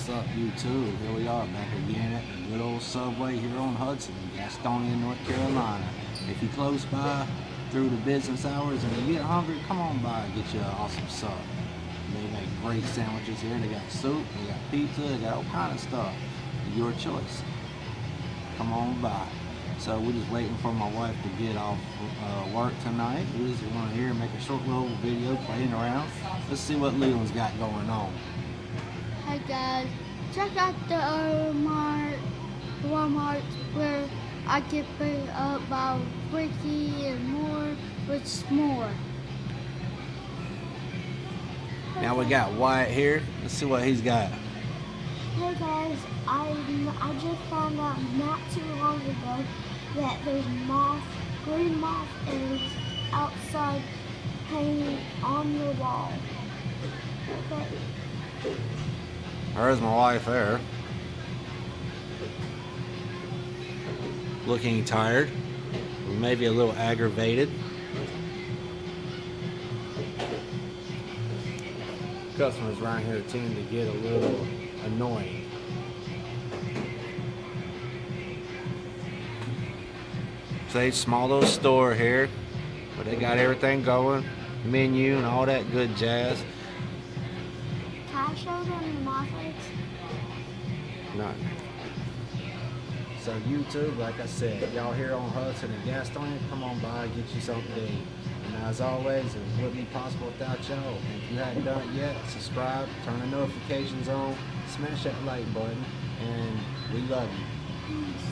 What's up, YouTube? Here we are back again at the good old Subway here on Hudson in Gastonia, North Carolina. If you're close by through the business hours and you get hungry, come on by and get you an awesome sub. They make great sandwiches here. They got soup, they got pizza, they got all kind of stuff. Your choice. Come on by. So we're just waiting for my wife to get off work tonight. We just want to make a short little video playing around. Let's see what Leland's got going on. Hi guys, check out the Walmart where I get picked up by Ricky and more with s'more. Now we got Wyatt here. Let's see what he's got. Hey guys, I just found out not too long ago that there's green moth eggs outside hanging on the wall. Okay. There's my wife there. Looking tired, maybe a little aggravated. Customers around here tend to get a little annoying. Say small little store here, but they got everything going, menu and all that good jazz. Can I show them the moth eggs? Nothing. So YouTube, like I said, y'all here on Hudson and Gastonia, come on by and get you something to eat. And as always, it wouldn't be possible without y'all. If you hadn't done it yet, subscribe, turn the notifications on, smash that like button, and we love you. Peace.